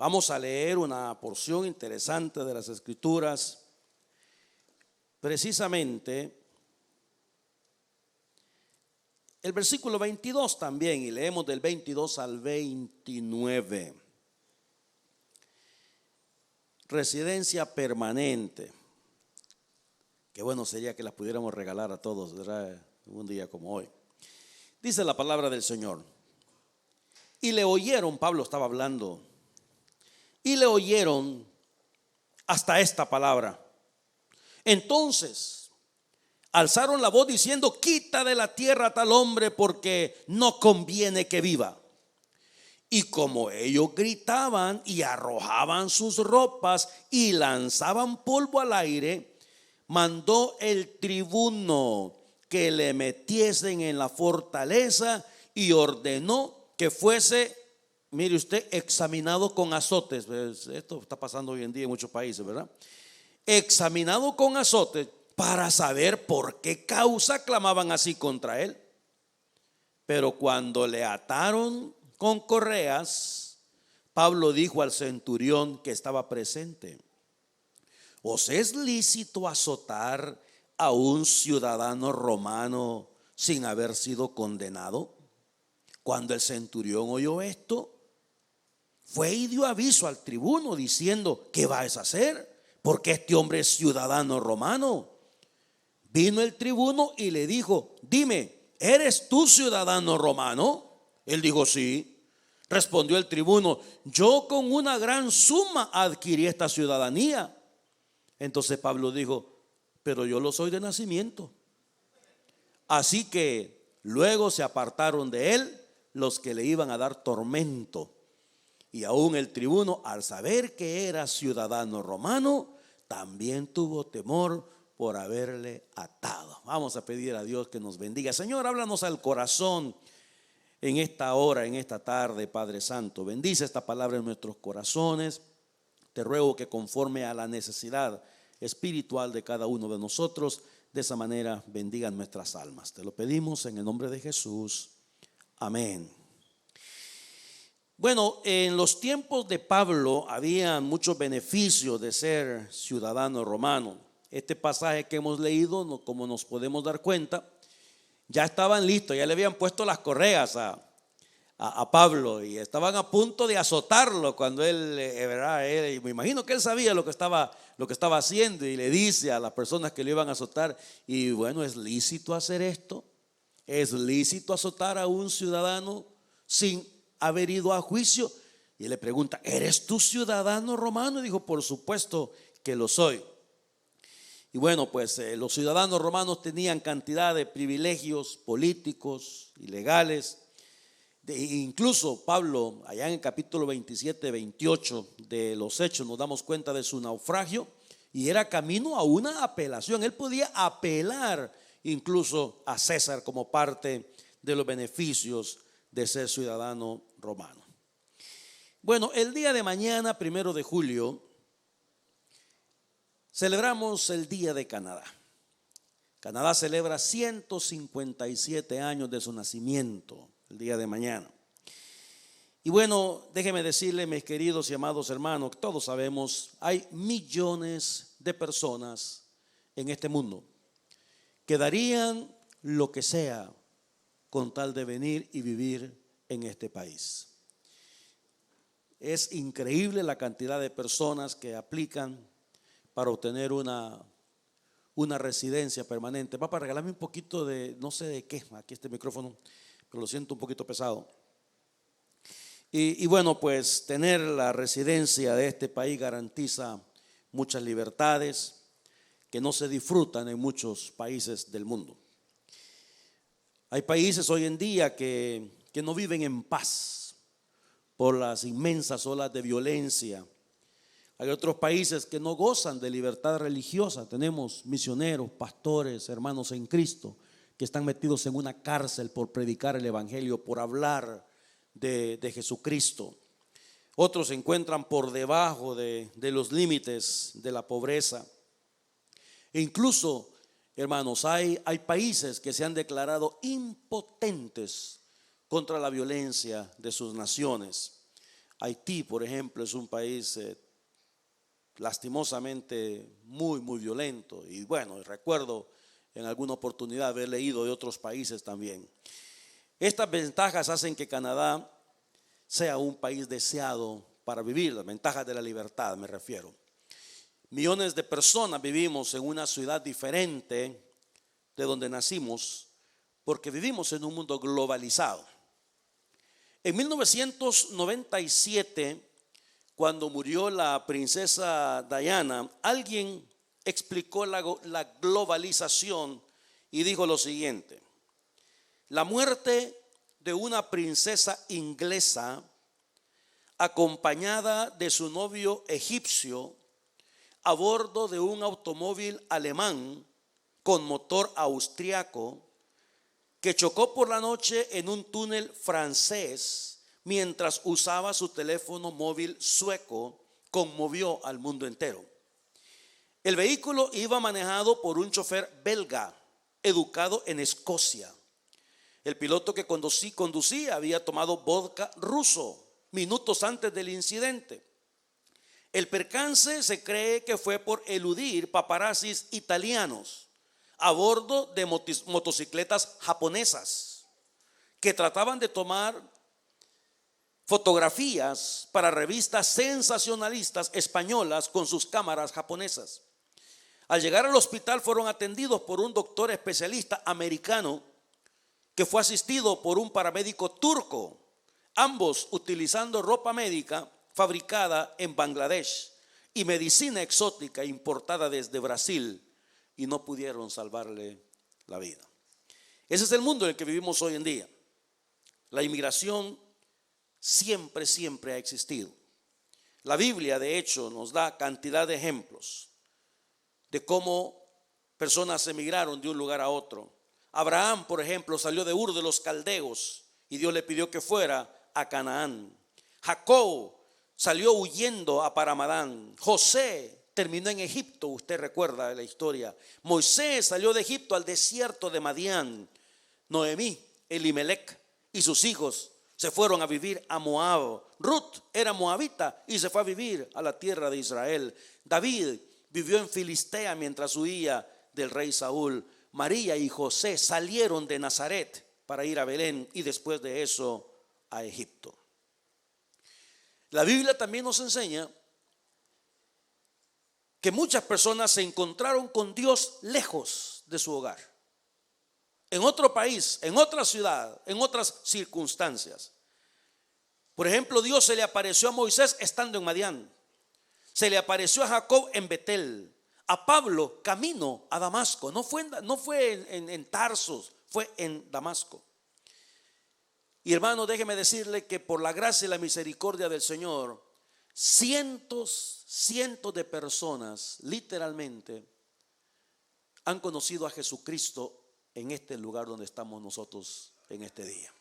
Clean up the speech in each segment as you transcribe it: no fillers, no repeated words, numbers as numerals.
Vamos a leer una porción interesante de las Escrituras, precisamente el versículo 22 también, y leemos del 22 al 29. Residencia permanente. Qué bueno sería que las pudiéramos regalar a todos, ¿verdad? Un día como hoy. Dice la palabra del Señor. Y le oyeron, Pablo estaba hablando, y le oyeron hasta esta palabra. Entonces alzaron la voz diciendo: quita de la tierra a tal hombre, porque no conviene que viva. Y como ellos gritaban y arrojaban sus ropas y lanzaban polvo al aire, mandó el tribuno que le metiesen en la fortaleza y ordenó que fuese, mire usted, examinado con azotes. Esto está pasando hoy en día en muchos países, ¿verdad? Examinado con azotes para saber por qué causa clamaban así contra él. Pero cuando le ataron con correas, Pablo dijo al centurión que estaba presente: ¿os es lícito azotar a un ciudadano romano sin haber sido condenado? Cuando el centurión oyó esto, fue y dio aviso al tribuno diciendo: ¿qué vas a hacer? Porque este hombre es ciudadano romano. Vino el tribuno y le dijo: dime, ¿eres tú ciudadano romano? Él dijo: sí. Respondió el tribuno: yo con una gran suma adquirí esta ciudadanía. Entonces Pablo dijo: pero yo lo soy de nacimiento. Así que luego se apartaron de él los que le iban a dar tormento. Y aún el tribuno, al saber que era ciudadano romano, también tuvo temor por haberle atado. Vamos a pedir a Dios que nos bendiga. Señor, háblanos al corazón en esta hora, en esta tarde, Padre Santo. Bendice esta palabra en nuestros corazones. Te ruego que conforme a la necesidad espiritual de cada uno de nosotros, de esa manera bendigan nuestras almas. Te lo pedimos en el nombre de Jesús. Amén. Bueno, en los tiempos de Pablo había muchos beneficios de ser ciudadano romano. Este pasaje que hemos leído, como nos podemos dar cuenta, ya estaban listos, ya le habían puesto las correas a Pablo y estaban a punto de azotarlo cuando él, me imagino que él sabía lo que estaba haciendo, y le dice a las personas que le iban a azotar: y bueno, ¿es lícito hacer esto? ¿Es lícito azotar a un ciudadano sin haber ido a juicio? Y él le pregunta: ¿eres tú ciudadano romano? Y dijo: por supuesto que lo soy. Y bueno, pues los ciudadanos romanos tenían cantidad de privilegios políticos y legales. Incluso Pablo, allá en el capítulo 27, 28 de los Hechos, nos damos cuenta de su naufragio, y era camino a una apelación. Él podía apelar incluso a César como parte de los beneficios de ser ciudadano romano. Bueno, el día de mañana, 1 de julio, celebramos el Día de Canadá. Canadá celebra 157 años de su nacimiento el día de mañana. Y bueno, déjenme decirle, mis queridos y amados hermanos, que todos sabemos, hay millones de personas en este mundo que darían lo que sea con tal de venir y vivir en este país. Es increíble la cantidad de personas que aplican para obtener una residencia permanente. Papá, regálame un poquito de, no sé de qué, aquí este micrófono, pero lo siento un poquito pesado. Y bueno, pues tener la residencia de este país garantiza muchas libertades que no se disfrutan en muchos países del mundo. Hay países hoy en día que no viven en paz por las inmensas olas de violencia. Hay otros países que no gozan de libertad religiosa. Tenemos misioneros, pastores, hermanos en Cristo que están metidos en una cárcel por predicar el evangelio, por hablar de Jesucristo. Otros se encuentran por debajo de los límites de la pobreza. E incluso, hermanos, hay países que se han declarado impotentes contra la violencia de sus naciones. Haití, por ejemplo, es un país lastimosamente muy, muy violento. Y bueno, recuerdo en alguna oportunidad haber leído de otros países también. Estas ventajas hacen que Canadá sea un país deseado para vivir, las ventajas de la libertad me refiero. Millones de personas vivimos en una ciudad diferente de donde nacimos porque vivimos en un mundo globalizado. En 1997, cuando murió la princesa Diana, alguien explicó la globalización y dijo lo siguiente: la muerte de una princesa inglesa acompañada de su novio egipcio a bordo de un automóvil alemán con motor austriaco que chocó por la noche en un túnel francés mientras usaba su teléfono móvil sueco, conmovió al mundo entero. El vehículo iba manejado por un chofer belga educado en Escocia. El piloto que conducía había tomado vodka ruso minutos antes del incidente. El percance se cree que fue por eludir paparazzis italianos a bordo de motocicletas japonesas que trataban de tomar fotografías para revistas sensacionalistas españolas con sus cámaras japonesas. Al llegar al hospital fueron atendidos por un doctor especialista americano que fue asistido por un paramédico turco, ambos utilizando ropa médica fabricada en Bangladesh y medicina exótica importada desde Brasil, y no pudieron salvarle la vida. Ese es el mundo en el que vivimos hoy en día. La inmigración siempre ha existido. La Biblia, de hecho, nos da cantidad de ejemplos de cómo personas emigraron de un lugar a otro. Abraham, por ejemplo, salió de Ur de los Caldeos y Dios le pidió que fuera a Canaán. Jacob salió huyendo a Paramadán. José terminó en Egipto, usted recuerda la historia. Moisés salió de Egipto al desierto de Madián. Noemí, Elimelec y sus hijos se fueron a vivir a Moab. Ruth era moabita y se fue a vivir a la tierra de Israel. David vivió en Filistea mientras huía del rey Saúl. María y José salieron de Nazaret para ir a Belén y después de eso a Egipto. La Biblia también nos enseña que muchas personas se encontraron con Dios lejos de su hogar, en otro país, en otra ciudad, en otras circunstancias. Por ejemplo, Dios se le apareció a Moisés estando en Madián, se le apareció a Jacob en Betel, a Pablo camino a Damasco. No fue en Tarsos, fue en Damasco. Y hermano, déjeme decirle que por la gracia y la misericordia del Señor, cientos de personas literalmente han conocido a Jesucristo en este lugar donde estamos nosotros en este día.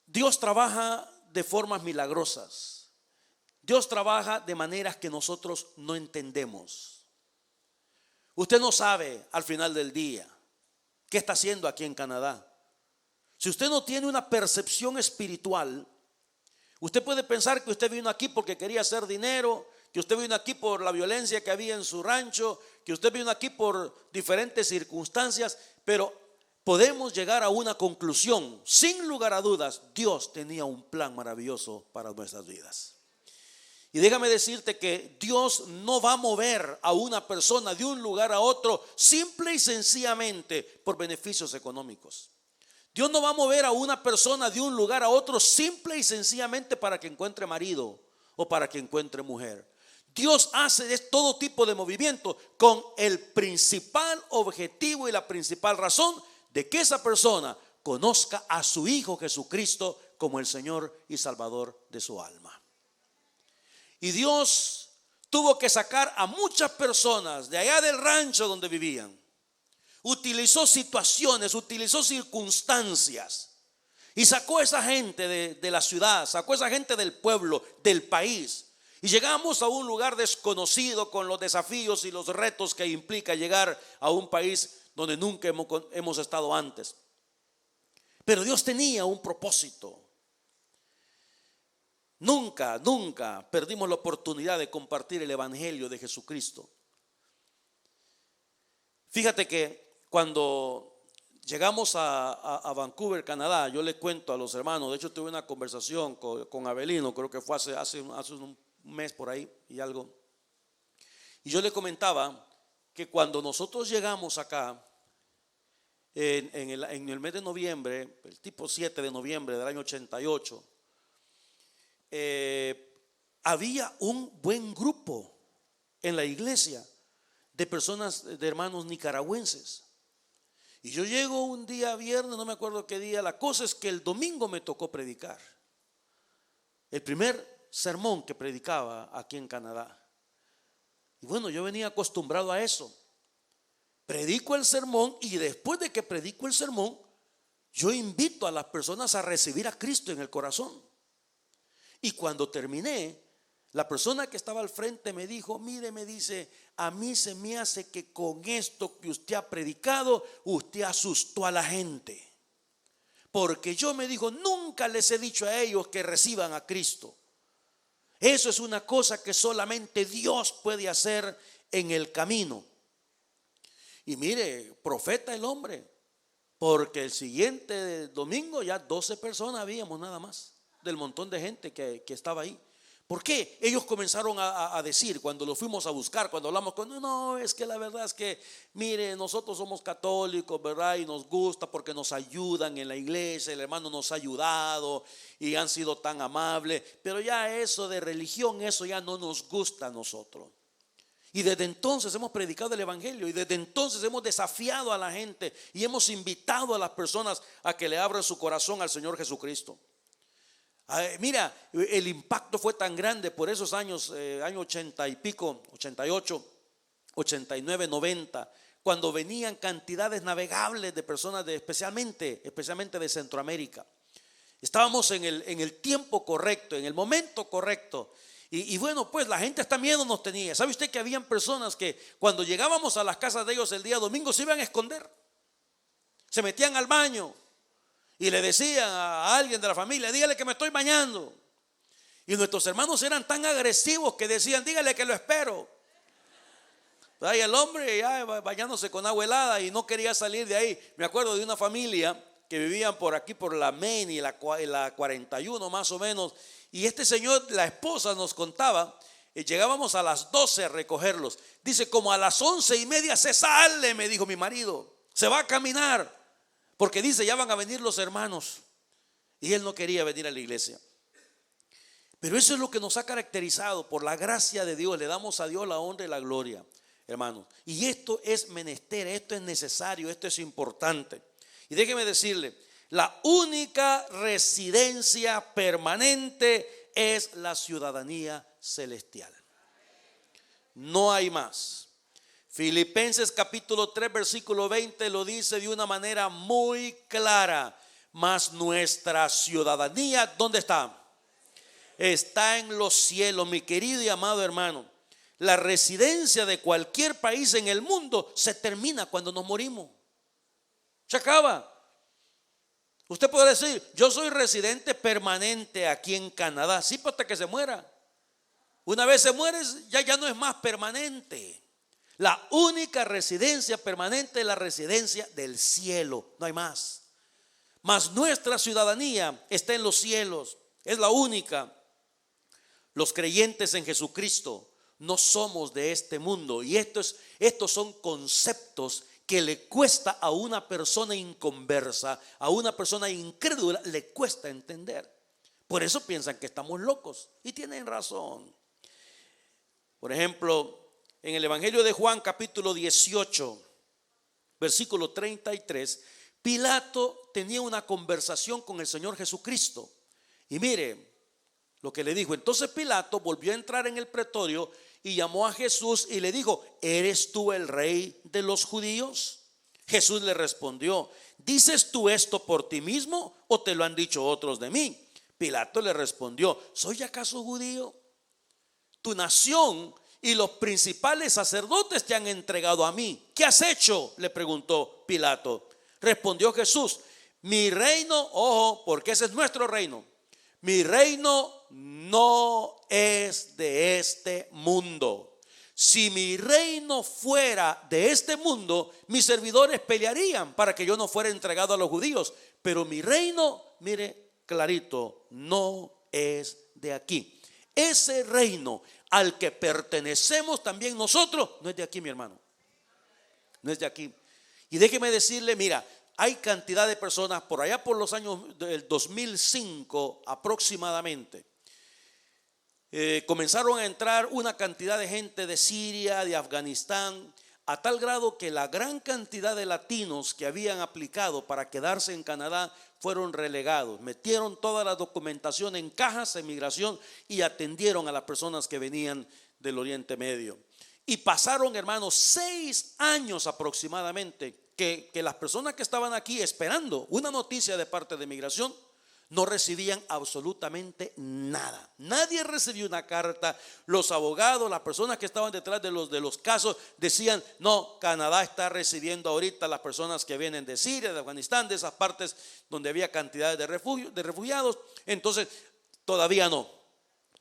Dios trabaja de formas milagrosas. Dios trabaja de maneras que nosotros no entendemos. Usted no sabe al final del día qué está haciendo aquí en Canadá. Si usted no tiene una percepción espiritual, usted puede pensar que usted vino aquí porque quería hacer dinero, que usted vino aquí por la violencia que había en su rancho, que usted vino aquí por diferentes circunstancias, pero podemos llegar a una conclusión. Sin lugar a dudas, Dios tenía un plan maravilloso para nuestras vidas. Y déjame decirte que Dios no va a mover a una persona de un lugar a otro simple y sencillamente por beneficios económicos. Dios no va a mover a una persona de un lugar a otro simple y sencillamente para que encuentre marido o para que encuentre mujer. Dios hace todo tipo de movimiento con el principal objetivo y la principal razón de que esa persona conozca a su Hijo Jesucristo como el Señor y Salvador de su alma. Y Dios tuvo que sacar a muchas personas de allá del rancho donde vivían. Utilizó situaciones, utilizó circunstancias y sacó a esa gente de la ciudad, sacó a esa gente del pueblo, del país. Y llegamos a un lugar desconocido con los desafíos y los retos que implica llegar a un país donde nunca hemos estado antes. Pero Dios tenía un propósito. Nunca, nunca perdimos la oportunidad de compartir el evangelio de Jesucristo. Fíjate que cuando llegamos a Vancouver, Canadá, yo le cuento a los hermanos, de hecho tuve una conversación con Abelino, creo que fue hace un mes por ahí y algo. Y yo le comentaba que cuando nosotros llegamos acá, en el mes de noviembre, el tipo 7 de noviembre del año 88, había un buen grupo en la iglesia de personas, de hermanos nicaragüenses. Y yo llego un día viernes, no me acuerdo qué día, la cosa es que el domingo me tocó predicar. El primer sermón que predicaba aquí en Canadá. Y bueno, yo venía acostumbrado a eso. Predico el sermón y después de que predico el sermón, yo invito a las personas a recibir a Cristo en el corazón. Y cuando terminé, la persona que estaba al frente me dijo, mire, me dice, a mí se me hace que con esto que usted ha predicado, usted asustó a la gente. Porque yo, me dijo, nunca les he dicho a ellos que reciban a Cristo. Eso es una cosa que solamente Dios puede hacer en el camino. Y mire, profeta el hombre, porque el siguiente domingo ya 12 personas habíamos nada más, del montón de gente que estaba ahí. ¿Por qué? Ellos comenzaron a decir cuando lo fuimos a buscar, cuando hablamos con no, es que la verdad es que, mire, nosotros somos católicos, ¿verdad? Y nos gusta porque nos ayudan en la iglesia, el hermano nos ha ayudado y han sido tan amables, pero ya eso de religión, eso ya no nos gusta a nosotros. Y desde entonces hemos predicado el evangelio y desde entonces hemos desafiado a la gente y hemos invitado a las personas a que le abran su corazón al Señor Jesucristo. Mira, el impacto fue tan grande por esos años, año 80 y pico, 88, 89, 90, cuando venían cantidades navegables de personas especialmente de Centroamérica. Estábamos en el tiempo correcto, en el momento correcto. Y bueno, pues la gente hasta miedo nos tenía. ¿Sabe usted que habían personas que cuando llegábamos a las casas de ellos el día domingo se iban a esconder? Se metían al baño y le decían a alguien de la familia, dígale que me estoy bañando. Y nuestros hermanos eran tan agresivos que decían, dígale que lo espero. Y el hombre ya bañándose con agua helada y no quería salir de ahí. Me acuerdo de una familia que vivían por aquí, por la Main y la 41 más o menos. Y este señor, la esposa nos contaba, llegábamos a las 12 a recogerlos. Dice, como a las 11:30 se sale, me dijo mi marido, se va a caminar. Porque dice, ya van a venir los hermanos. Y él no quería venir a la iglesia. Pero eso es lo que nos ha caracterizado. Por la gracia de Dios, le damos a Dios la honra y la gloria, hermanos. Y esto es menester, esto es necesario, esto es importante. Y déjeme decirle, la única residencia permanente es la ciudadanía celestial. No hay más. Filipenses capítulo 3 versículo 20 lo dice de una manera muy clara. Mas nuestra ciudadanía, ¿dónde está? Está en los cielos, mi querido y amado hermano. La residencia de cualquier país en el mundo se termina cuando nos morimos. Se acaba. Usted puede decir, yo soy residente permanente aquí en Canadá. Sí, hasta que se muera. Una vez se muere, ya no es más permanente. La única residencia permanente es la residencia del cielo. No hay más. Mas nuestra ciudadanía está en los cielos. Es la única. Los creyentes en Jesucristo no somos de este mundo. Y estos son conceptos que le cuesta a una persona inconversa, a una persona incrédula, le cuesta entender. Por eso piensan que estamos locos y tienen razón. Por ejemplo, en el Evangelio de Juan capítulo 18, versículo 33, Pilato tenía una conversación con el Señor Jesucristo. Y mire lo que le dijo. Entonces Pilato volvió a entrar en el pretorio y llamó a Jesús y le dijo, ¿eres tú el rey de los judíos? Jesús le respondió, ¿dices tú esto por ti mismo o te lo han dicho otros de mí? Pilato le respondió, ¿soy acaso judío? Tu nación y los principales sacerdotes te han entregado a mí. ¿Qué has hecho?, le preguntó Pilato. Respondió Jesús, mi reino, ojo, porque ese es nuestro reino, mi reino no es de este mundo. Si mi reino fuera de este mundo, mis servidores pelearían para que yo no fuera entregado a los judíos. Pero mi reino, mire clarito, no es de aquí. Ese reino al que pertenecemos también nosotros, no es de aquí, mi hermano. No es de aquí. Y déjeme decirle, mira, hay cantidad de personas por allá por los años del 2005 aproximadamente. Comenzaron a entrar una cantidad de gente de Siria, de Afganistán, a tal grado que la gran cantidad de latinos que habían aplicado para quedarse en Canadá fueron relegados. Metieron toda la documentación en cajas de migración y atendieron a las personas que venían del Oriente Medio. Y pasaron, hermanos, 6 años aproximadamente que las personas que estaban aquí esperando una noticia de parte de migración no recibían absolutamente nada. Nadie recibió una carta. Los abogados, las personas que estaban detrás de los casos decían: no, Canadá está recibiendo ahorita las personas que vienen de Siria, de Afganistán, de esas partes donde había cantidades de refugiados. Entonces todavía no.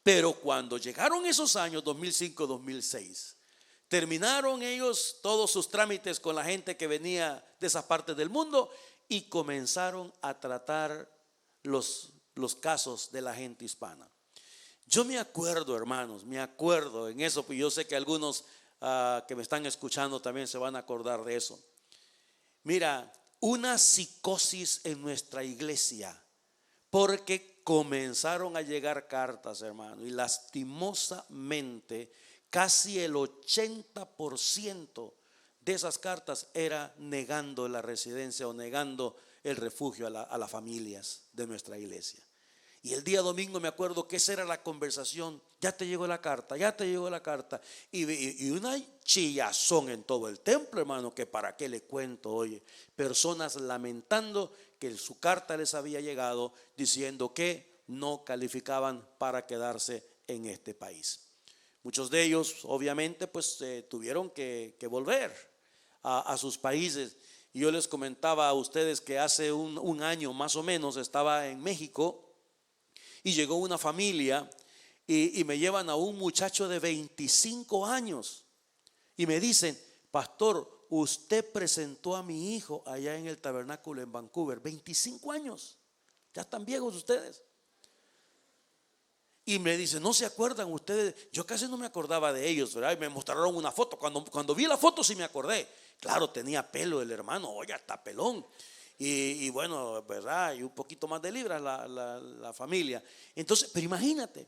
Pero cuando llegaron esos años 2005-2006, terminaron ellos todos sus trámites con la gente que venía de esas partes del mundo y comenzaron a tratar los casos de la gente hispana. Yo me acuerdo, hermanos, me acuerdo en eso, pues yo sé que algunos que me están escuchando también se van a acordar de eso. Mira, una psicosis en nuestra iglesia, porque comenzaron a llegar cartas, hermano, y lastimosamente casi el 80% de esas cartas era negando la residencia o negando el refugio a las familias de nuestra iglesia. Y el día domingo me acuerdo que esa era la conversación: ya te llegó la carta, ya te llegó la carta. Y una chillazón en todo el templo, hermano, que para qué le cuento. Oye, personas lamentando que su carta les había llegado diciendo que no calificaban para quedarse en este país. Muchos de ellos obviamente pues tuvieron que volver a sus países. Y yo les comentaba a ustedes que hace un año más o menos estaba en México y llegó una familia y me llevan a un muchacho de 25 años y me dicen: pastor, usted presentó a mi hijo allá en el tabernáculo en Vancouver. 25 años, ya están viejos ustedes. Y me dicen: ¿no se acuerdan ustedes? Yo casi no me acordaba de ellos, ¿verdad? Y me mostraron una foto. Cuando vi la foto sí me acordé. Claro, tenía pelo el hermano, oye, está pelón. Y bueno, ¿verdad? Y un poquito más de libras la familia. Entonces, pero imagínate.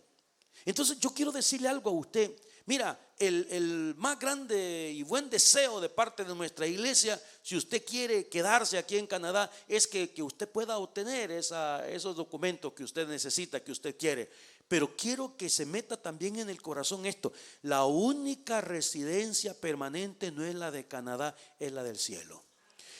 Entonces yo quiero decirle algo a usted. Mira, el más grande y buen deseo de parte de nuestra iglesia, si usted quiere quedarse aquí en Canadá, es que usted pueda obtener esos documentos que usted necesita, que usted quiere. Pero quiero que se meta también en el corazón esto: la única residencia permanente no es la de Canadá, es la del cielo.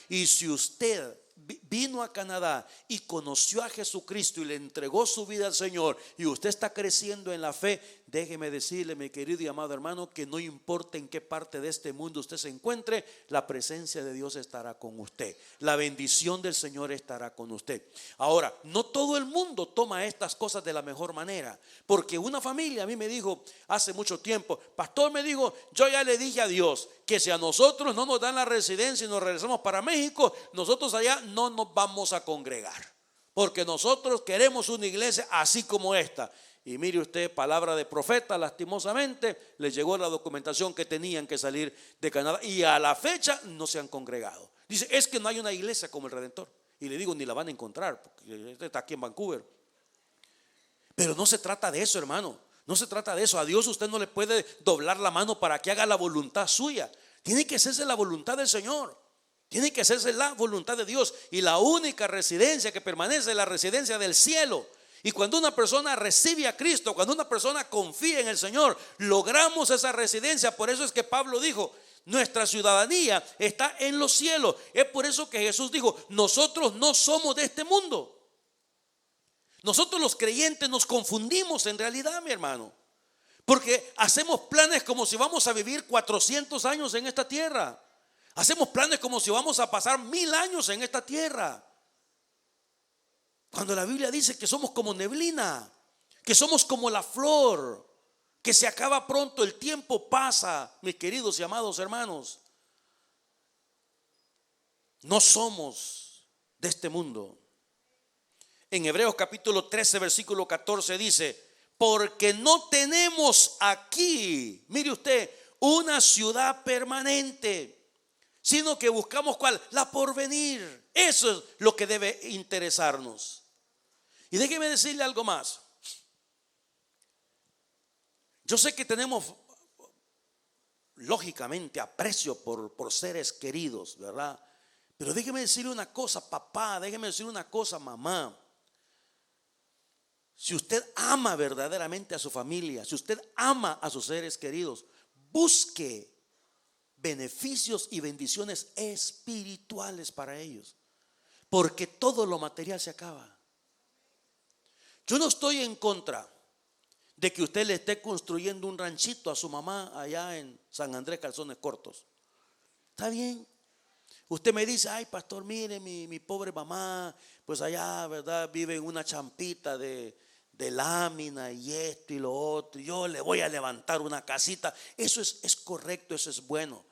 Y si usted vino a Canadá y conoció a Jesucristo y le entregó su vida al Señor, y usted está creciendo en la fe, déjeme decirle, mi querido y amado hermano, que no importa en qué parte de este mundo usted se encuentre, la presencia de Dios estará con usted, la bendición del Señor estará con usted. Ahora, no todo el mundo toma estas cosas de la mejor manera, porque una familia a mí me dijo hace mucho tiempo: pastor, me dijo, yo ya le dije a Dios que si a nosotros no nos dan la residencia y nos regresamos para México, nosotros allá no nos vamos a congregar, porque nosotros queremos una iglesia así como esta. Y mire usted, palabra de profeta, lastimosamente les llegó la documentación que tenían que salir de Canadá y a la fecha no se han congregado. Dice: es que no hay una iglesia como el Redentor. Y le digo, ni la van a encontrar, porque está aquí en Vancouver. Pero no se trata de eso, hermano. No se trata de eso. A Dios usted no le puede doblar la mano para que haga la voluntad suya. Tiene que hacerse la voluntad del Señor. Tiene que hacerse la voluntad de Dios. Y la única residencia que permanece es la residencia del cielo. Y cuando una persona recibe a Cristo, cuando una persona confía en el Señor, logramos esa residencia. Por eso es que Pablo dijo: nuestra ciudadanía está en los cielos. Es por eso que Jesús dijo: nosotros no somos de este mundo. Nosotros los creyentes nos confundimos en realidad, mi hermano, porque hacemos planes como si vamos a vivir 400 años en esta tierra. Hacemos planes como si vamos a pasar 1000 años en esta tierra, cuando la Biblia dice que somos como neblina, que somos como la flor, que se acaba pronto, el tiempo pasa, mis queridos y amados hermanos. No somos de este mundo. En Hebreos capítulo 13, versículo 14 dice: porque no tenemos aquí, mire usted, una ciudad permanente, sino que buscamos ¿cuál? La porvenir. Eso es lo que debe interesarnos. Y déjeme decirle algo más. Yo sé que tenemos lógicamente aprecio por seres queridos, ¿verdad? Pero déjeme decirle una cosa, papá, déjeme decirle una cosa, mamá. Si usted ama verdaderamente a su familia, si usted ama a sus seres queridos, busque beneficios y bendiciones espirituales para ellos, porque todo lo material se acaba. Yo no estoy en contra de que usted le esté construyendo un ranchito a su mamá allá en San Andrés Calzones Cortos. Está bien. Usted me dice: ay, pastor, mire, mi pobre mamá, pues allá, ¿verdad?, vive en una champita de lámina y esto y lo otro. Yo le voy a levantar una casita. Eso es correcto, eso es bueno.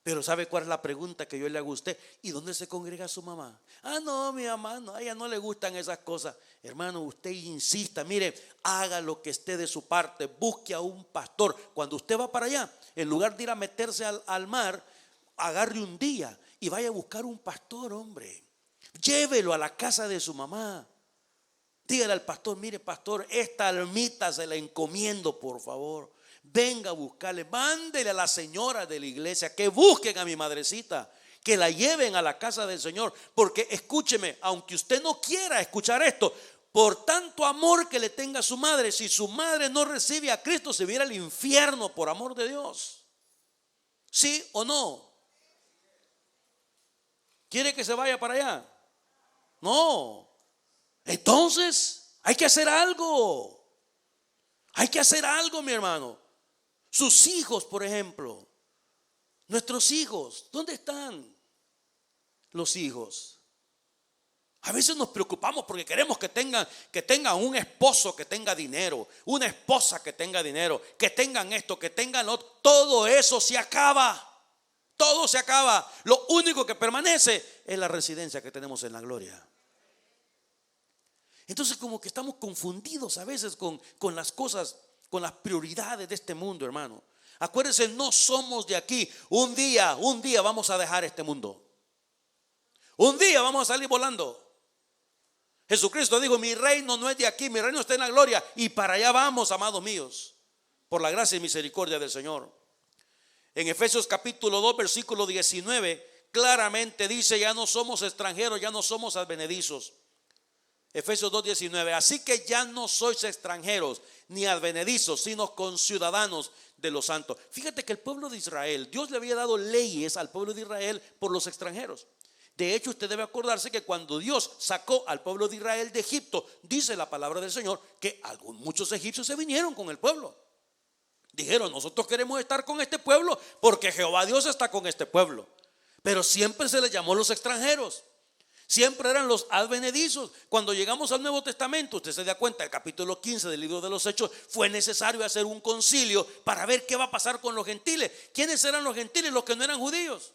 Pero ¿sabe cuál es la pregunta que yo le hago a usted? ¿Y dónde se congrega su mamá? Ah, no, mi mamá, no, a ella no le gustan esas cosas. Hermano, usted insista, mire, haga lo que esté de su parte, busque a un pastor. Cuando usted va para allá, en lugar de ir a meterse al mar, agarre un día y vaya a buscar un pastor, hombre. Llévelo a la casa de su mamá. Dígale al pastor: mire, pastor, esta almita se la encomiendo, por favor. Venga a buscarle, mándele a la señora de la iglesia que busquen a mi madrecita, que la lleven a la casa del Señor. Porque escúcheme, aunque usted no quiera escuchar esto, por tanto amor que le tenga a su madre, si su madre no recibe a Cristo, se viera al infierno por amor de Dios. ¿Sí o no? ¿Quiere que se vaya para allá? No. Entonces hay que hacer algo. Hay que hacer algo, mi hermano. Sus hijos, por ejemplo, nuestros hijos, ¿dónde están los hijos? A veces nos preocupamos porque queremos que tengan un esposo que tenga dinero, una esposa que tenga dinero, que tengan esto, que tengan lo otro. Todo eso se acaba. Todo se acaba. Lo único que permanece es la residencia que tenemos en la gloria. Entonces, como que estamos confundidos a veces con las cosas, con las prioridades de este mundo, hermano. Acuérdense, no somos de aquí. Un día vamos a dejar este mundo. Un día vamos a salir volando. Jesucristo dijo: mi reino no es de aquí, mi reino está en la gloria. Y para allá vamos, amados míos, por la gracia y misericordia del Señor. En Efesios capítulo 2, versículo 19, claramente dice: ya no somos extranjeros, ya no somos advenedizos. Efesios 2:19, así que ya no sois extranjeros ni advenedizos, sino conciudadanos de los santos. Fíjate que el pueblo de Israel, Dios le había dado leyes al pueblo de Israel por los extranjeros. De hecho, usted debe acordarse que cuando Dios sacó al pueblo de Israel de Egipto, dice la palabra del Señor que muchos egipcios se vinieron con el pueblo. Dijeron: nosotros queremos estar con este pueblo porque Jehová Dios está con este pueblo. Pero siempre se les llamó los extranjeros. Siempre eran los advenedizos. Cuando llegamos al Nuevo Testamento, usted se da cuenta, el capítulo 15 del libro de los Hechos, fue necesario hacer un concilio para ver qué va a pasar con los gentiles. ¿Quiénes eran los gentiles? Los que no eran judíos.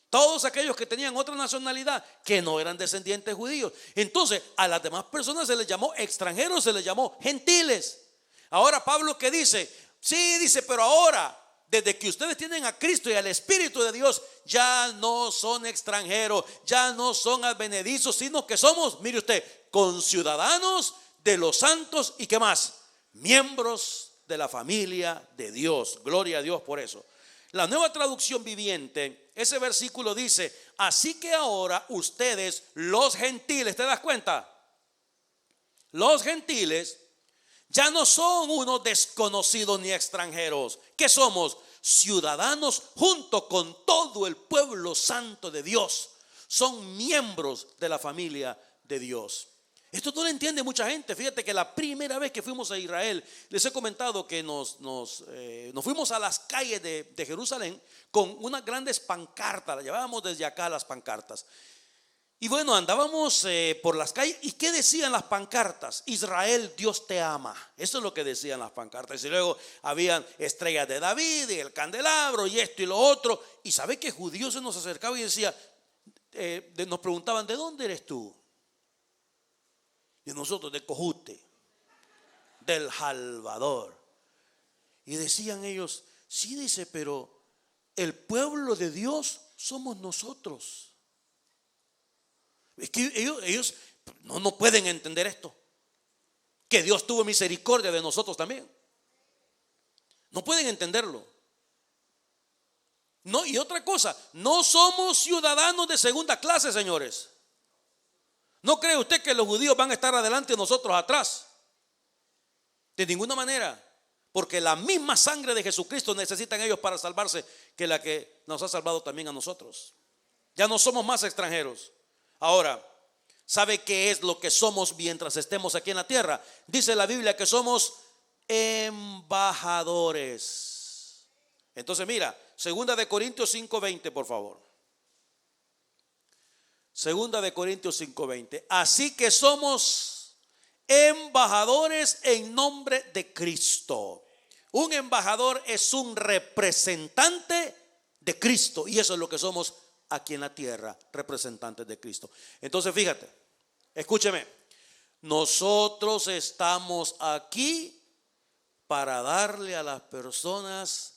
Todos aquellos que tenían otra nacionalidad, que no eran descendientes judíos. Entonces, a las demás personas se les llamó extranjeros, se les llamó gentiles. Ahora Pablo, ¿qué dice? Sí, dice, pero ahora, desde que ustedes tienen a Cristo y al Espíritu de Dios, ya no son extranjeros, ya no son advenedizos, sino que somos, mire usted, conciudadanos de los santos. ¿Y qué más? Miembros de la familia de Dios. Gloria a Dios por eso. La Nueva Traducción Viviente, ese versículo dice: así que ahora ustedes, los gentiles, ¿te das cuenta? Los gentiles ya no son unos desconocidos ni extranjeros. ¿Qué somos? Ciudadanos junto con todo el pueblo santo de Dios. Son miembros de la familia de Dios. Esto no lo entiende mucha gente. Fíjate que la primera vez que fuimos a Israel, les he comentado que nos fuimos a las calles de Jerusalén con unas grandes pancartas. Las llevábamos desde acá las pancartas. Y bueno, andábamos por las calles. ¿Y qué decían las pancartas? Israel, Dios te ama. Eso es lo que decían las pancartas. Y luego habían estrellas de David y el candelabro y esto y lo otro. Y sabe que judíos se nos acercaban y decía, nos preguntaban, ¿de dónde eres tú? Y nosotros, de Cojute, del Salvador. Y decían ellos, sí, dice, pero el pueblo de Dios somos nosotros. Es que ellos no pueden entender esto, que Dios tuvo misericordia de nosotros también. No pueden entenderlo. No, y otra cosa, no somos ciudadanos de segunda clase, señores. ¿No cree usted que los judíos van a estar adelante y nosotros atrás? De ninguna manera. Porque la misma sangre de Jesucristo necesitan ellos para salvarse que la que nos ha salvado también a nosotros. Ya no somos más extranjeros. Ahora, ¿sabe qué es lo que somos mientras estemos aquí en la tierra? Dice la Biblia que somos embajadores. Entonces mira, 2 Corintios 5:20, por favor. 2 Corintios 5:20. Así que somos embajadores en nombre de Cristo. Un embajador es un representante de Cristo, y eso es lo que somos aquí en la tierra, representantes de Cristo. Entonces fíjate, escúcheme, nosotros estamos aquí para darle a las personas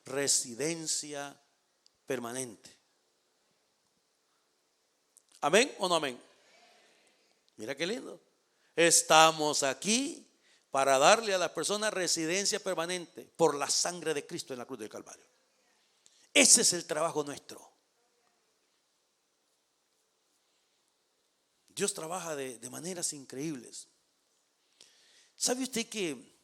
residencia permanente. ¿Amén o no amén? Mira qué lindo. Estamos aquí para darle a las personas residencia permanente por la sangre de Cristo en la cruz del Calvario. Ese es el trabajo nuestro. Dios trabaja de maneras increíbles. ¿Sabe usted que,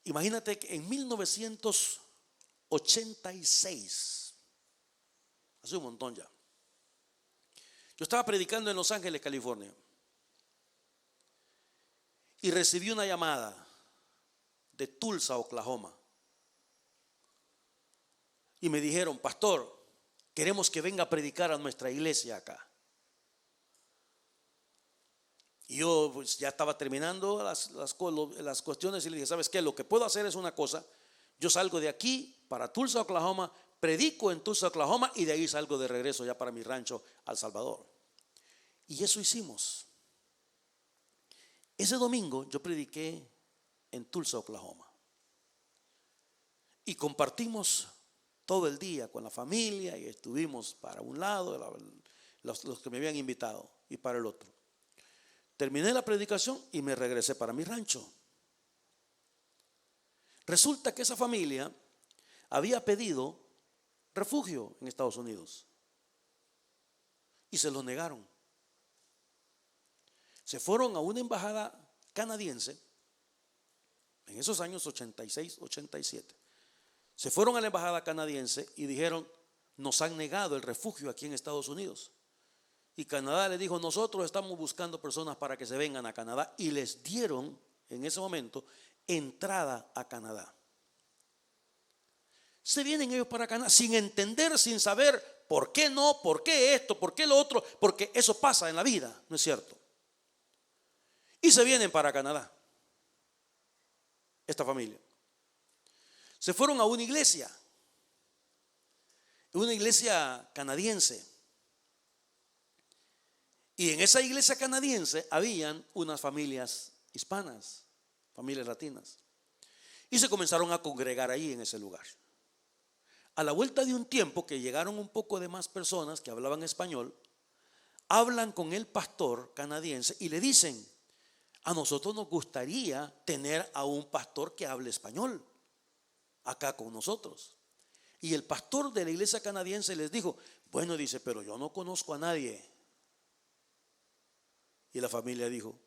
imagínate que en 1986, hace un montón ya, yo estaba predicando en Los Ángeles, California, y recibí una llamada de Tulsa, Oklahoma, y me dijeron, pastor, queremos que venga a predicar a nuestra iglesia acá. Y yo pues ya estaba terminando las cuestiones y le dije, ¿sabes qué? Lo que puedo hacer es una cosa. Yo salgo de aquí para Tulsa, Oklahoma, predico en Tulsa, Oklahoma, y de ahí salgo de regreso ya para mi rancho al Salvador. Y eso hicimos. Ese domingo yo prediqué en Tulsa, Oklahoma, y compartimos todo el día con la familia, y estuvimos para un lado, los que me habían invitado, y para el otro. Terminé la predicación y me regresé para mi rancho. Resulta que esa familia había pedido refugio en Estados Unidos y se lo negaron. Se fueron a una embajada canadiense en esos años 86, 87. Se fueron a la embajada canadiense y dijeron, nos han negado el refugio aquí en Estados Unidos. Y Canadá le dijo, nosotros estamos buscando personas para que se vengan a Canadá, y les dieron en ese momento entrada a Canadá. Se vienen ellos para Canadá sin entender, sin saber por qué no, por qué esto, por qué lo otro, porque eso pasa en la vida, ¿no es cierto? Y se vienen para Canadá, esta familia. Se fueron a una iglesia canadiense. Y en esa iglesia canadiense habían unas familias hispanas, familias latinas. Y se comenzaron a congregar ahí en ese lugar. A la vuelta de un tiempo que llegaron un poco de más personas que hablaban español, hablan con el pastor canadiense y le dicen, a nosotros nos gustaría tener a un pastor que hable español acá con nosotros. Y el pastor de la iglesia canadiense les dijo, bueno, dice, pero yo no conozco a nadie. Y la familia dijo,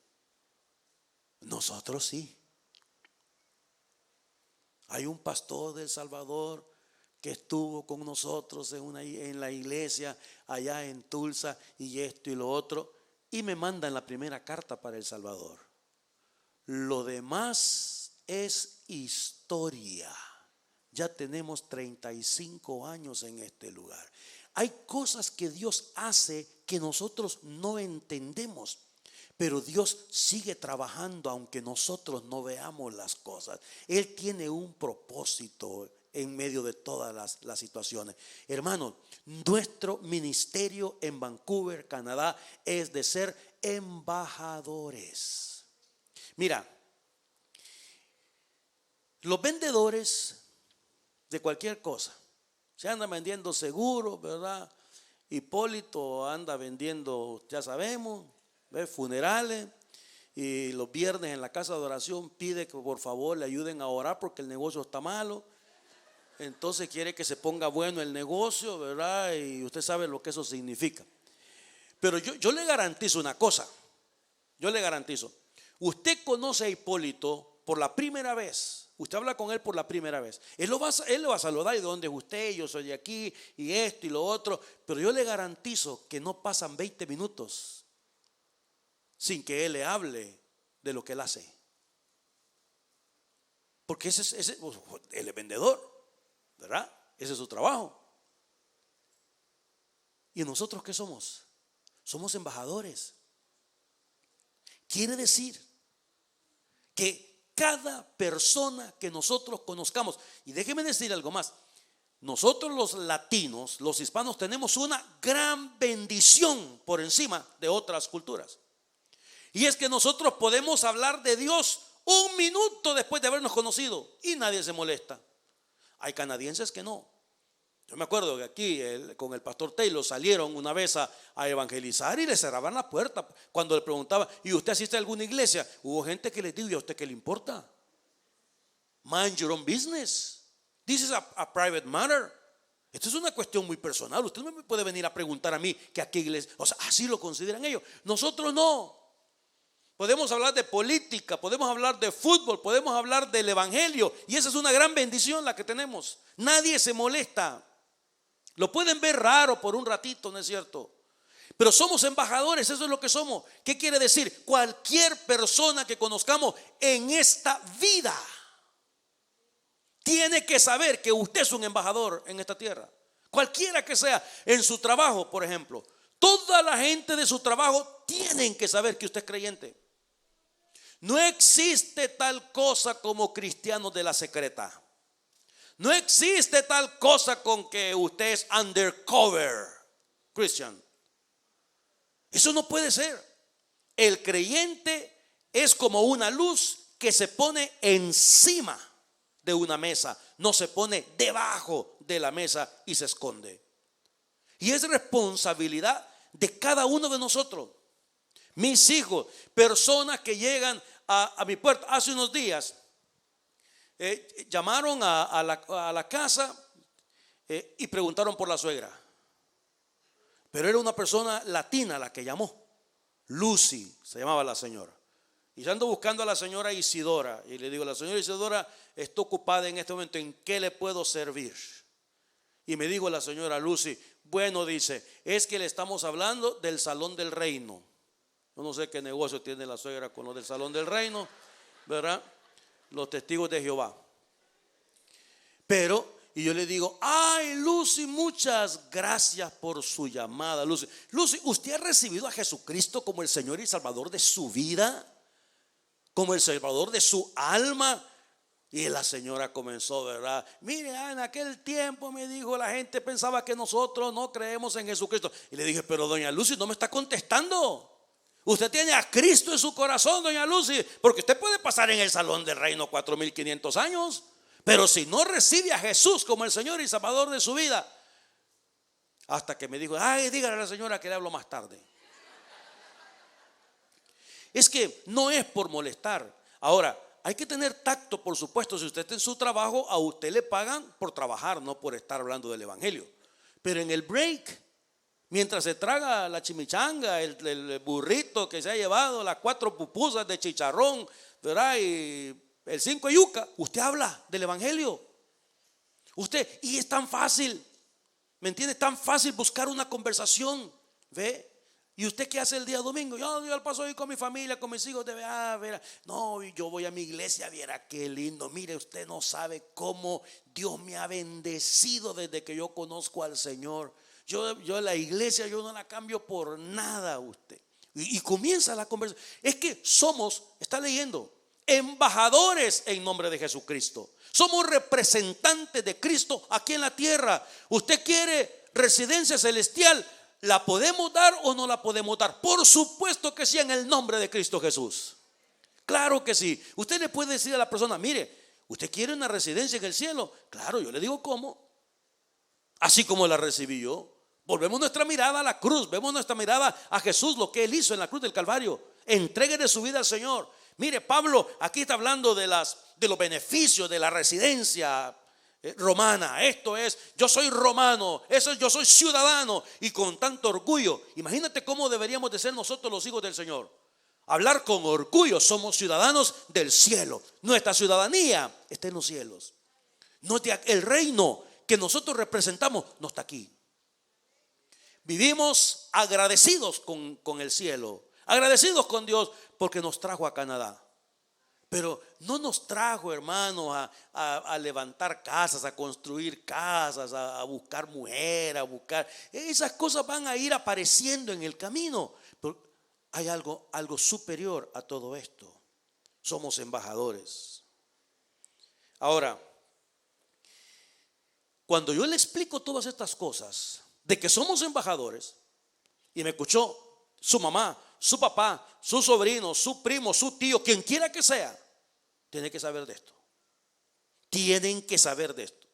nosotros sí. Hay un pastor de El Salvador que estuvo con nosotros en la iglesia allá en Tulsa, y esto y lo otro, y me mandan la primera carta para El Salvador. Lo demás es historia. Ya tenemos 35 años en este lugar. Hay cosas que Dios hace que nosotros no entendemos, pero Dios sigue trabajando aunque nosotros no veamos las cosas. Él tiene un propósito en medio de todas las situaciones. Hermanos, nuestro ministerio en Vancouver, Canadá, es de ser embajadores. Mira, los vendedores de cualquier cosa se andan vendiendo seguros, ¿verdad? Hipólito anda vendiendo, ya sabemos, ¿ves? Funerales. Y los viernes en la casa de oración pide que por favor le ayuden a orar porque el negocio está malo. Entonces quiere que se ponga bueno el negocio, ¿verdad? Y usted sabe lo que eso significa. Pero yo le garantizo una cosa. Yo le garantizo. Usted conoce a Hipólito por la primera vez. Usted habla con él por la primera vez. Él le va a saludar. ¿Y de dónde es usted? Yo soy de aquí y esto y lo otro. Pero yo le garantizo que no pasan 20 minutos sin que él le hable de lo que él hace. Porque él es vendedor, ¿verdad? Ese es su trabajo. ¿Y nosotros qué somos? Somos embajadores. Quiere decir que cada persona que nosotros conozcamos, y déjeme decir algo más, nosotros los latinos, los hispanos, tenemos una gran bendición por encima de otras culturas. Y es que nosotros podemos hablar de Dios un minuto después de habernos conocido y nadie se molesta. Hay canadienses que no. Yo me acuerdo que aquí con el pastor Taylor salieron una vez a evangelizar y le cerraban la puerta. Cuando le preguntaba, ¿y usted asiste a alguna iglesia? Hubo gente que le dijo, ¿y a usted qué le importa? Mind your own business. This is a private matter. Esto es una cuestión muy personal. Usted no me puede venir a preguntar a mí que a qué iglesia. O sea, así lo consideran ellos. Nosotros no. Podemos hablar de política, podemos hablar de fútbol, podemos hablar del evangelio. Y esa es una gran bendición la que tenemos. Nadie se molesta. Lo pueden ver raro por un ratito, ¿no es cierto? Pero somos embajadores, eso es lo que somos. ¿Qué quiere decir? Cualquier persona que conozcamos en esta vida tiene que saber que usted es un embajador en esta tierra. Cualquiera que sea, en su trabajo, por ejemplo. Toda la gente de su trabajo tienen que saber que usted es creyente. No existe tal cosa como cristianos de la secreta. No existe tal cosa con que usted es undercover Christian. Eso no puede ser. El creyente es como una luz que se pone encima de una mesa, no se pone debajo de la mesa y se esconde. Y es responsabilidad de cada uno de nosotros. Mis hijos, personas que llegan a mi puerta. Hace unos días llamaron a la casa y preguntaron por la suegra. Pero era una persona latina la que llamó. Lucy se llamaba la señora. Y yo ando buscando a la señora Isidora. Y le digo, la señora Isidora está ocupada en este momento. ¿En qué le puedo servir? Y me dijo la señora Lucy, bueno, dice, es que le estamos hablando del Salón del Reino. Yo no sé qué negocio tiene la suegra con lo del Salón del Reino, ¿verdad? Los testigos de Jehová. Pero, y yo le digo, ay, Lucy, muchas gracias por su llamada, Lucy. Lucy, ¿usted ha recibido a Jesucristo como el Señor y Salvador de su vida? Como el Salvador de su alma. Y la señora comenzó, ¿verdad? Mire, en aquel tiempo me dijo, la gente pensaba que nosotros no creemos en Jesucristo. Y le dije, pero doña Lucy no me está contestando. Usted tiene a Cristo en su corazón, doña Lucy, porque usted puede pasar en el Salón del Reino 4500 años, pero si no recibe a Jesús como el Señor y Salvador de su vida, hasta que me dijo, ay, dígale a la señora que le hablo más tarde. Es que no es por molestar. Ahora, hay que tener tacto, por supuesto. Si usted está en su trabajo, a usted le pagan por trabajar, no por estar hablando del evangelio. Pero en el break, mientras se traga la chimichanga, el burrito que se ha llevado, las 4 pupusas de chicharrón, ¿verdad? Y el 5 de yuca, usted habla del evangelio. Y es tan fácil, ¿me entiende? Tan fácil buscar una conversación, ¿ve? ¿Y usted qué hace el día domingo? Yo al paso ahí con mi familia, con mis hijos. No, yo voy a mi iglesia, viera qué lindo. Mire, usted no sabe cómo Dios me ha bendecido desde que yo conozco al Señor. Yo la iglesia yo no la cambio por nada usted. Y comienza la conversación. Es que somos, está leyendo, embajadores en nombre de Jesucristo. Somos representantes de Cristo aquí en la tierra. Usted quiere residencia celestial, ¿la podemos dar o no la podemos dar? Por supuesto que sí, en el nombre de Cristo Jesús. Claro que sí. Usted le puede decir a la persona, mire, ¿usted quiere una residencia en el cielo? Claro, yo le digo cómo. Así como la recibí yo. Volvemos nuestra mirada a la cruz. Vemos nuestra mirada a Jesús, lo que Él hizo en la cruz del Calvario. Entréguele su vida al Señor. Mire, Pablo aquí está hablando de los beneficios de la residencia romana. Esto es, yo soy romano, eso es, yo soy ciudadano. Y con tanto orgullo, imagínate cómo deberíamos de ser nosotros los hijos del Señor. Hablar con orgullo, somos ciudadanos del cielo. Nuestra ciudadanía está en los cielos. El reino que nosotros representamos no está aquí. Vivimos agradecidos con el cielo, agradecidos con Dios porque nos trajo a Canadá. Pero no nos trajo, hermanos, a levantar casas, a construir casas, a buscar mujer, a buscar. Esas cosas van a ir apareciendo en el camino. Pero hay algo superior a todo esto. Somos embajadores. Ahora, cuando yo le explico todas estas cosas, de que somos embajadores, y me escuchó su mamá, su papá, su sobrino, su primo, su tío, quien quiera que sea, tiene que saber de esto. Tienen que saber de esto.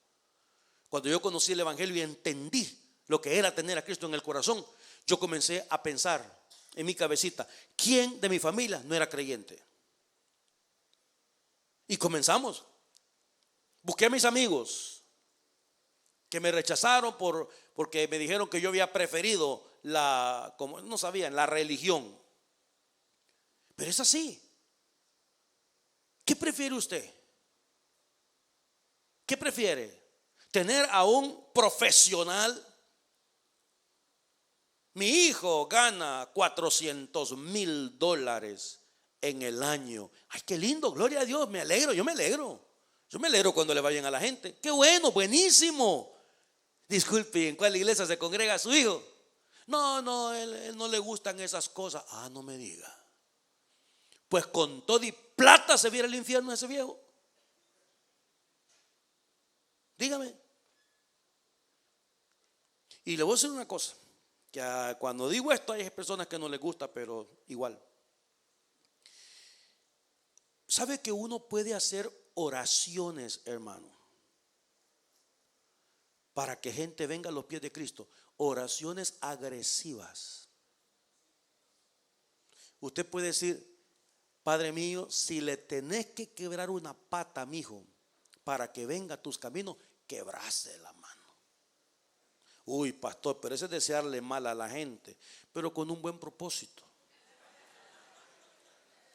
Cuando yo conocí el evangelio y entendí lo que era tener a Cristo en el corazón, yo comencé a pensar en mi cabecita, ¿quién de mi familia no era creyente? Y comenzamos. Busqué a mis amigos que me rechazaron porque me dijeron que yo había preferido como no sabían, la religión. Pero es así. ¿Qué prefiere usted? ¿Qué prefiere? ¿Tener a un profesional? Mi hijo gana $400,000 en el año. Ay, qué lindo, gloria a Dios, me alegro, yo me alegro. Yo me alegro cuando le vayan a la gente. Qué bueno, buenísimo. Disculpe, ¿en cuál iglesia se congrega su hijo? No, él no le gustan esas cosas. Ah, no me diga. Pues con todo y plata se viera el infierno ese viejo. Dígame. Y le voy a decir una cosa, que cuando digo esto hay personas que no les gusta, pero igual. ¿Sabe que uno puede hacer oraciones, hermano, para que gente venga a los pies de Cristo? Oraciones agresivas. Usted puede decir, Padre mío, si le tenés que quebrar una pata a mi hijo para que venga a tus caminos, quebrase la mano. Uy, pastor, pero eso es desearle mal a la gente, pero con un buen propósito.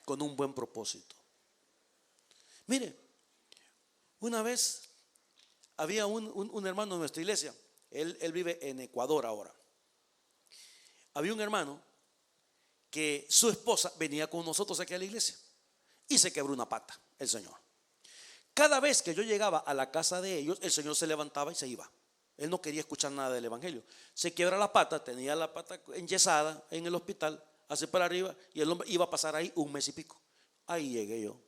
Con un buen propósito. Mire, una vez había un hermano en nuestra iglesia. Él vive en Ecuador ahora. Había un hermano que su esposa venía con nosotros aquí a la iglesia y se quebró una pata, el señor. Cada vez que yo llegaba a la casa de ellos, el señor se levantaba y se iba. Él no quería escuchar nada del evangelio. Se quiebra la pata, tenía la pata enyesada en el hospital, así para arriba, y el hombre iba a pasar ahí 1 mes y pico. Ahí llegué yo.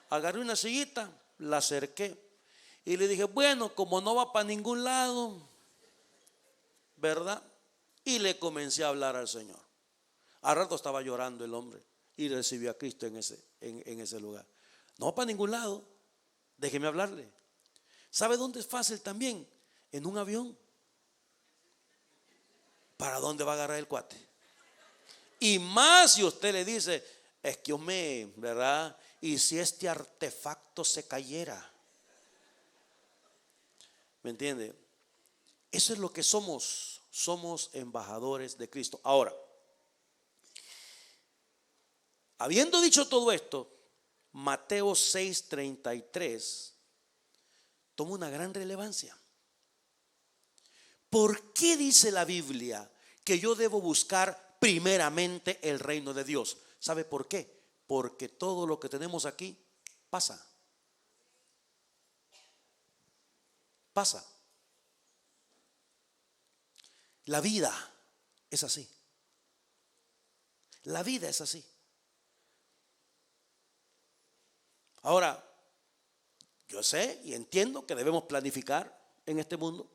Agarré una sillita, la acerqué y le dije, bueno, como no va para ningún lado, ¿verdad? Y le comencé a hablar al Señor. Al rato estaba llorando el hombre y recibió a Cristo en ese lugar. No va para ningún lado, déjeme hablarle. ¿Sabe dónde es fácil también? En un avión. ¿Para dónde va a agarrar el cuate? Y más si usted le dice, es que ¿verdad? Y si este artefacto se cayera. ¿Me entiende? Eso es lo que somos. Somos embajadores de Cristo. Ahora, habiendo dicho todo esto, Mateo 6:33 toma una gran relevancia. ¿Por qué dice la Biblia que yo debo buscar primeramente el reino de Dios? ¿Sabe por qué? Porque todo lo que tenemos aquí pasa. Pasa. La vida es así. La vida es así. Ahora, yo sé y entiendo que debemos planificar en este mundo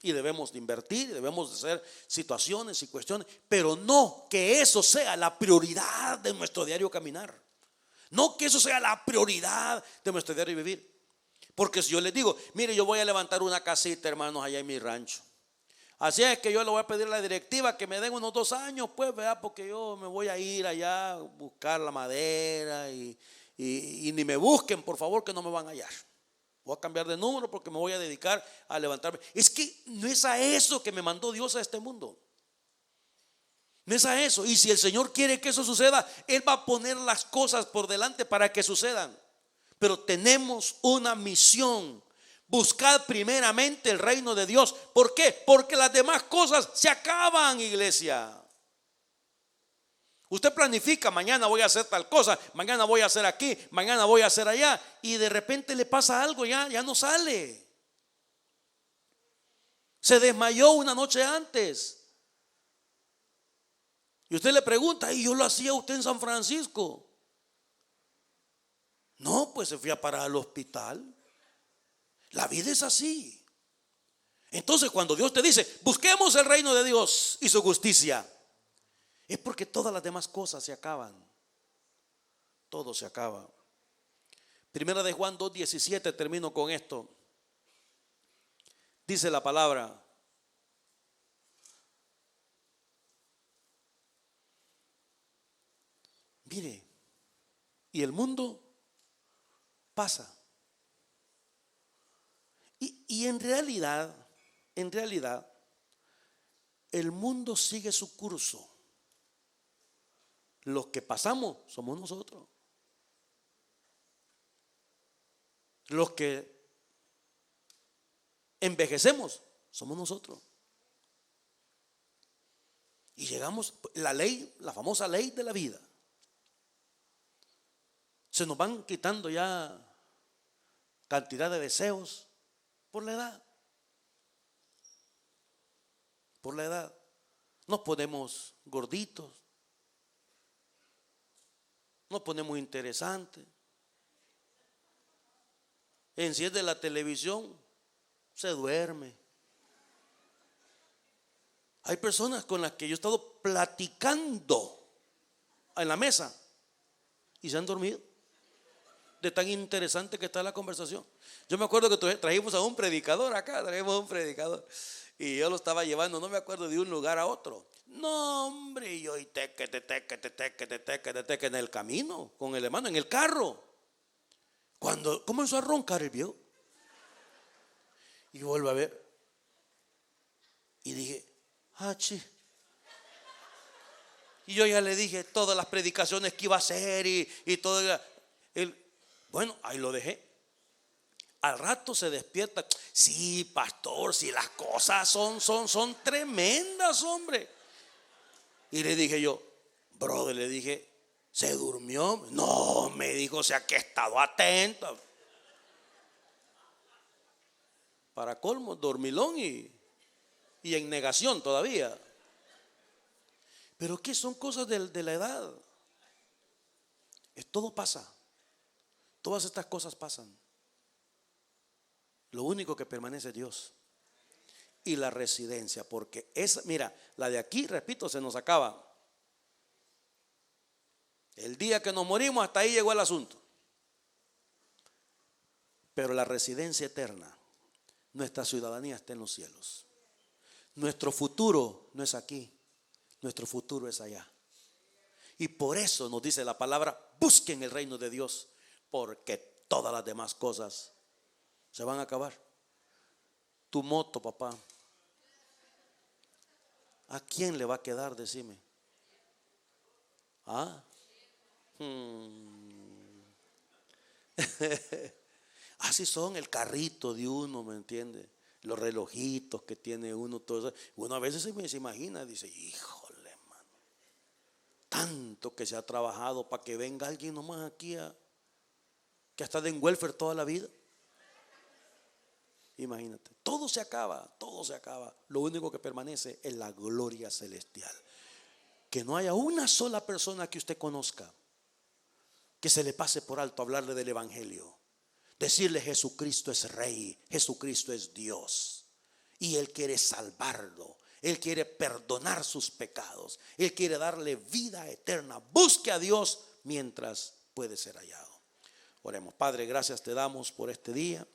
y debemos de invertir y debemos de hacer situaciones y cuestiones, pero no que eso sea la prioridad de nuestro diario caminar. No que eso sea la prioridad de nuestro diario vivir. Porque si yo les digo, mire, yo voy a levantar una casita, hermanos, allá en mi rancho. Así es que yo le voy a pedir a la directiva que me den unos 2 años, pues, ¿verdad? Porque yo me voy a ir allá a buscar la madera y ni me busquen, por favor, que no me van a hallar. Voy a cambiar de número porque me voy a dedicar a levantarme. Es que no es a eso que me mandó Dios a este mundo. No es a eso. Y si el Señor quiere que eso suceda, Él va a poner las cosas por delante para que sucedan. Pero tenemos una misión. Buscad primeramente el reino de Dios. ¿Por qué? Porque las demás cosas se acaban, iglesia. Usted planifica, mañana voy a hacer tal cosa, mañana voy a hacer aquí, mañana voy a hacer allá, y de repente le pasa algo, ya no sale. Se desmayó una noche antes. Y usted le pregunta, ¿y yo lo hacía usted en San Francisco? No, pues se fue a parar al hospital. La vida es así. Entonces cuando Dios te dice, busquemos el reino de Dios y su justicia, es porque todas las demás cosas se acaban. Todo se acaba. Primera de Juan 2:17, termino con esto. Dice la palabra: mire, y el mundo pasa. Y en realidad, el mundo sigue su curso. Los que pasamos somos nosotros. Los que envejecemos somos nosotros. Y llegamos, la ley, la famosa ley de la vida. Se nos van quitando ya cantidad de deseos por la edad. Por la edad. Nos ponemos gorditos. Nos ponemos interesantes. Enciende la televisión, se duerme. Hay personas con las que yo he estado platicando en la mesa y se han dormido de tan interesante que está la conversación. Yo me acuerdo que trajimos a un predicador acá, y yo lo estaba llevando, no me acuerdo, de un lugar a otro. No, hombre, y yo teque en el camino con el hermano, en el carro. Cuando comenzó a roncar el viejo, y vuelvo a ver, y dije, chi. Y yo ya le dije todas las predicaciones que iba a hacer y todo. Bueno, ahí lo dejé. Al rato se despierta. Sí, pastor, si las cosas son tremendas, hombre. Y le dije yo, brother, le dije, ¿se durmió? No, me dijo, o sea que he estado atento. Para colmo, dormilón y en negación todavía. Pero ¿qué son cosas de la edad? Todo pasa. Todas estas cosas pasan. Lo único que permanece es Dios y la residencia, porque mira, la de aquí, repito, se nos acaba. El día que nos morimos, hasta ahí llegó el asunto. Pero la residencia eterna, nuestra ciudadanía está en los cielos. Nuestro futuro no es aquí, nuestro futuro es allá. Y por eso nos dice la palabra, busquen el reino de Dios, porque todas las demás cosas se van a acabar. Tu moto, papá, ¿a quién le va a quedar? Decime. Así son el carrito de uno, ¿me entiende? Los relojitos que tiene uno, todo eso. Uno a veces se imagina, dice, híjole, mano, tanto que se ha trabajado para que venga alguien nomás aquí que ha estado en welfare toda la vida. Imagínate, todo se acaba, todo se acaba. Lo único que permanece es la gloria celestial. Que no haya una sola persona que usted conozca que se le pase por alto hablarle del evangelio. Decirle: Jesucristo es Rey, Jesucristo es Dios. Y Él quiere salvarlo, Él quiere perdonar sus pecados, Él quiere darle vida eterna. Busque a Dios mientras puede ser hallado. Oremos. Padre, gracias te damos por este día.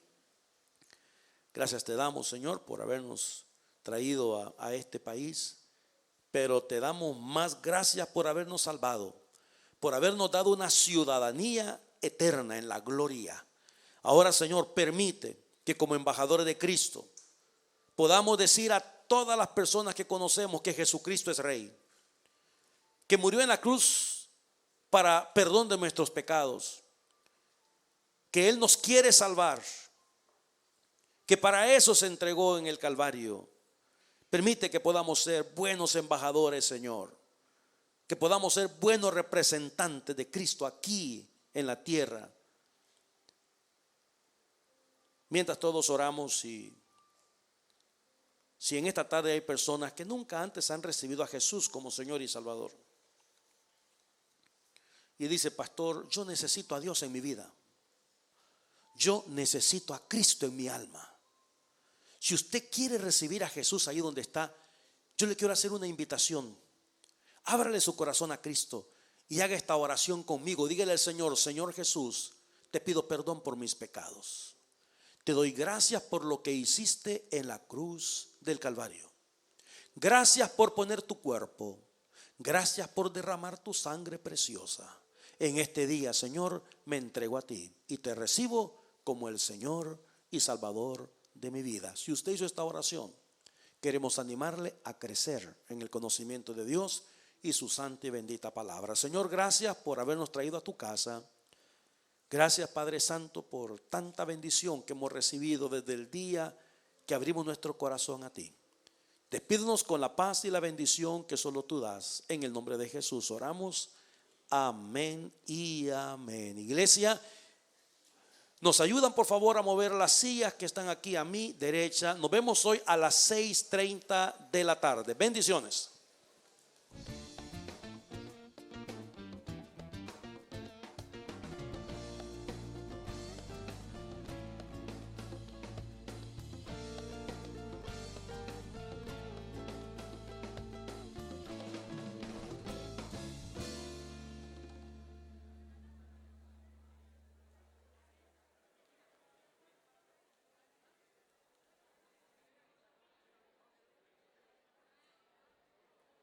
Gracias te damos, Señor, por habernos traído a este país. Pero te damos más gracias por habernos salvado, por habernos dado una ciudadanía eterna en la gloria. Ahora, Señor, permite que como embajadores de Cristo podamos decir a todas las personas que conocemos que Jesucristo es Rey, que murió en la cruz para perdón de nuestros pecados, que Él nos quiere salvar, que para eso se entregó en el Calvario. Permite que podamos ser buenos embajadores, Señor, que podamos ser buenos representantes de Cristo aquí en la tierra. Mientras todos oramos, si en esta tarde hay personas que nunca antes han recibido a Jesús como Señor y Salvador, y dice: pastor, yo necesito a Dios en mi vida, yo necesito a Cristo en mi alma. Si usted quiere recibir a Jesús ahí donde está, yo le quiero hacer una invitación. Ábrale su corazón a Cristo y haga esta oración conmigo. Dígale al Señor: Señor Jesús, te pido perdón por mis pecados. Te doy gracias por lo que hiciste en la cruz del Calvario. Gracias por poner tu cuerpo. Gracias por derramar tu sangre preciosa. En este día, Señor, me entrego a ti y te recibo como el Señor y Salvador de mi vida. Si usted hizo esta oración, queremos animarle a crecer en el conocimiento de Dios y su santa y bendita palabra. Señor, gracias por habernos traído a tu casa. Gracias, Padre Santo, por tanta bendición que hemos recibido desde el día que abrimos nuestro corazón a ti. Despídenos con la paz y la bendición que solo tú das. En el nombre de Jesús oramos. Amén y amén. Iglesia, nos ayudan por favor a mover las sillas que están aquí a mi derecha. Nos vemos hoy a las 6:30 de la tarde. Bendiciones.